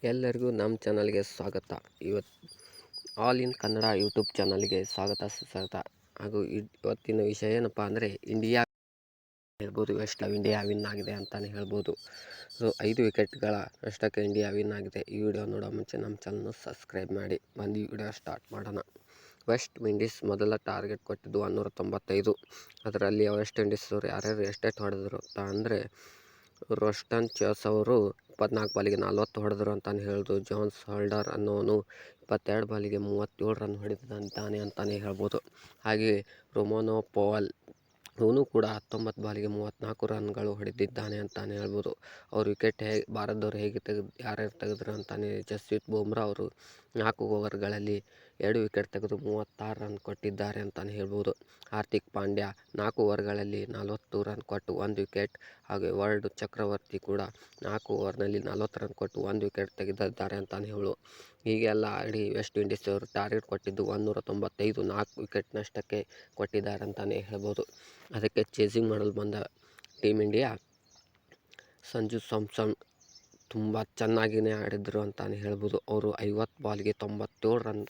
ಎಲ್ಲರಿಗೂ ನಮ್ಮ ಚಾನಲ್ಗೆ ಸ್ವಾಗತ. ಇವತ್ತು ಆಲ್ ಇನ್ ಕನ್ನಡ ಯೂಟ್ಯೂಬ್ ಚಾನಲ್ಗೆ ಸ್ವಾಗತ ಸುಸ್ವಾಗತ. ಹಾಗೂ ಇವತ್ತಿನ ವಿಷಯ ಏನಪ್ಪ ಅಂದರೆ ಇಂಡಿಯಾ ಹೇಳ್ಬೋದು, ವೆಸ್ಟ್ ಆಫ್ ಇಂಡಿಯಾ ವಿನ್ ಆಗಿದೆ ಅಂತಲೇ ಹೇಳ್ಬೋದು. ಸೊ 5 ವಿಕೆಟ್ಗಳ ನಷ್ಟಕ್ಕೆ ಇಂಡಿಯಾ ವಿನ್ ಆಗಿದೆ. ಈ ವಿಡಿಯೋ ನೋಡೋ ಮುಂಚೆ ನಮ್ಮ ಚಾನಲ್ನ ಸಬ್ಸ್ಕ್ರೈಬ್ ಮಾಡಿ. ಬಂದು ಈ ವಿಡಿಯೋ ಸ್ಟಾರ್ಟ್ ಮಾಡೋಣ. ವೆಸ್ಟ್ ಇಂಡೀಸ್ ಮೊದಲ ಟಾರ್ಗೆಟ್ ಕೊಟ್ಟಿದ್ದು 195. ಅದರಲ್ಲಿ ವೆಸ್ಟ್ ಇಂಡೀಸ್ ಅವರು ಯಾರ್ಯಾರು ಎಷ್ಟೆಷ್ಟು ಹೊಡೆದ್ರು ಅಂತ ಅಂದರೆ, ರೋಸ್ಟನ್ ಚೇಸ್ ಅವರು 24 ಬಾಲಿಗೆ 40 ಹೊಡೆದ್ರು ಅಂತಲೇ ಹೇಳ್ಬೋದು. ಜಾನ್ಸ್ ಹೋಲ್ಡರ್ ಅನ್ನೋನು 22 ಬಾಲಿಗೆ 37 ರನ್ ಹೊಡೆದಿದ್ದಾನೆ ಅಂತಲೇ ಹೇಳ್ಬೋದು. ಹಾಗೆ ರೊಮಾನೋ ಪೋವಾಲ್ ಇವನು ಕೂಡ 19 ಬಾಲಿಗೆ 34 ರನ್ಗಳು ಹೊಡೆದಿದ್ದಾನೆ ಅಂತಲೇ ಹೇಳ್ಬೋದು. ಅವ್ರ ವಿಕೆಟ್ ಭಾರತದವ್ರು ಯಾರ್ಯಾರು ತೆಗೆದ್ರು ಅಂತಲೇ, ಜಸ್ಪ್ರೀತ್ ಬುಮ್ರಾ ಅವರು 4 ಓವರ್ಗಳಲ್ಲಿ 2 ವಿಕೆಟ್ ತೆಗೆದು 36 ರನ್ ಕೊಟ್ಟಿದ್ದಾರೆ ಅಂತಲೇ ಹೇಳ್ಬೋದು. ಹಾರ್ದಿಕ್ ಪಾಂಡ್ಯ 4 ಓವರ್ಗಳಲ್ಲಿ 40 ರನ್ ಕೊಟ್ಟು 1 ವಿಕೆಟ್. ಹಾಗೆ ವರ್ಲ್ಡ್ ಚಕ್ರವರ್ತಿ ಕೂಡ 4 ಓವರ್ನಲ್ಲಿ 40 ರನ್ ಕೊಟ್ಟು 1 ವಿಕೆಟ್ ತೆಗೆದಿದ್ದಾರೆ ಅಂತಲೇ ಹೇಳು. ಹೀಗೆಲ್ಲ ಆಡಿ ವೆಸ್ಟ್ ಇಂಡೀಸ್ ಅವರು ಟಾರ್ಗೆಟ್ ಕೊಟ್ಟಿದ್ದು 195, 4 ವಿಕೆಟ್ ನಷ್ಟಕ್ಕೆ ಕೊಟ್ಟಿದ್ದಾರೆ ಅಂತಲೇ ಹೇಳ್ಬೋದು. ಅದಕ್ಕೆ ಚೇಸಿಂಗ್ ಮಾಡಲು ಬಂದ ಟೀಮ್ ಇಂಡಿಯಾ ಸಂಜು ಸ್ಯಾಮ್ಸನ್ ತುಂಬ ಚೆನ್ನಾಗಿಯೇ ಆಡಿದ್ರು ಅಂತಲೇ ಹೇಳ್ಬೋದು. ಅವರು 50 ಬಾಲ್ಗೆ 97 ರನ್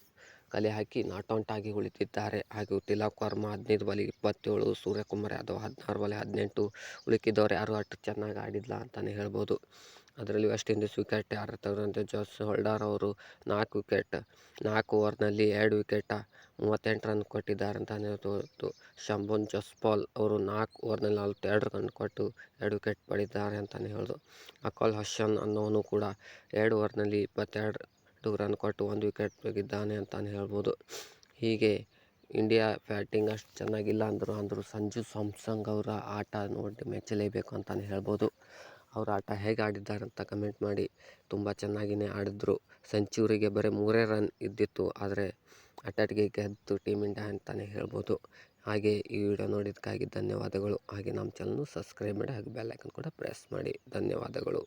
ಕಲೆ ಹಾಕಿ ನಾಟ್ ಔಟ್ ಆಗಿ ಉಳಿದಿದ್ದಾರೆ. ಹಾಗೂ ತಿಲಕ್ ವರ್ಮಾ 15 ಬಾಲಿಗೆ 27, ಸೂರ್ಯಕುಮಾರ್ ಯಾದವ್ 16 ಬಾಲಿಗೆ 18. ಉಳಿಕಿದ್ದವ್ರು ಯಾರು ಅಷ್ಟು ಚೆನ್ನಾಗಿ ಆಡಿಲ್ಲ ಅಂತಲೇ ಹೇಳ್ಬೋದು. ಅದರಲ್ಲಿ ವೆಸ್ಟ್ ಇಂಡೀಸ್ ವಿಕೆಟ್ ಯಾರು ತೆಗೆದಂತೆ, ಜಾಸ್ ಹೋಲ್ಡರ್ ಅವರು 4 ವಿಕೆಟ್ 4 ಓವರ್ನಲ್ಲಿ 2 ವಿಕೆಟ್ 38 ರನ್ ಕೊಟ್ಟಿದ್ದಾರೆ ಅಂತಲೇ ಹೇಳ್ಬೋದು. ಶಂಭುನ್ ಜಸ್ಪಾಲ್ ಅವರು 4 ಓವರ್ನಲ್ಲಿ 42 ರನ್ ಕೊಟ್ಟು 2 ವಿಕೆಟ್ ಪಡೆದಿದ್ದಾರೆ ಅಂತಲೇ ಹೇಳ್ಬೋದು. ಅಕಲ್ ಹಸನ್ ಅನ್ನೋನು ಕೂಡ 2 ಓವರ್ನಲ್ಲಿ 22 ರನ್ ಕೊಟ್ಟು 1 ವಿಕೆಟ್ ತೆಗೆದಿದ್ದಾನೆ ಅಂತಲೇ ಹೇಳ್ಬೋದು. ಹೀಗೆ ಇಂಡಿಯಾ ಬ್ಯಾಟಿಂಗ್ ಅಷ್ಟು ಚೆನ್ನಾಗಿಲ್ಲ ಅಂದರೂ ಸಂಜು ಸ್ಯಾಮ್ಸನ್ ಅವರ ಆಟ ನೋಡಿ ಮೆಚ್ಚಲೇಬೇಕು ಅಂತಲೇ ಹೇಳ್ಬೋದು. ಅವ್ರ ಆಟ ಹೇಗೆ ಆಡಿದ್ದಾರೆ ಅಂತ ಕಮೆಂಟ್ ಮಾಡಿ. ತುಂಬ ಚೆನ್ನಾಗಿಯೇ ಆಡಿದ್ರು. ಸೆಂಚುರಿಗೆ ಬರೀ 3 ರನ್ ಇದ್ದಿತ್ತು, ಆದರೆ ಅಟ್ಯಾಟ್ಗೆ ಗೆದ್ದು ಟೀಮ್ ಇಂಡಿಯಾ ಅಂತಲೇ ಹೇಳ್ಬೋದು. ಹಾಗೆ ಈ ವಿಡಿಯೋ ನೋಡಿದ್ದಕ್ಕಾಗಿ ಧನ್ಯವಾದಗಳು. ಹಾಗೆ ನಮ್ಮ ಚಾನಲ್ನ ಸಬ್ಸ್ಕ್ರೈಬ್ ಮಾಡಿ, ಹಾಗೆ ಬೆಲ್ ಐಕನ್ ಕೂಡ ಪ್ರೆಸ್ ಮಾಡಿ. ಧನ್ಯವಾದಗಳು.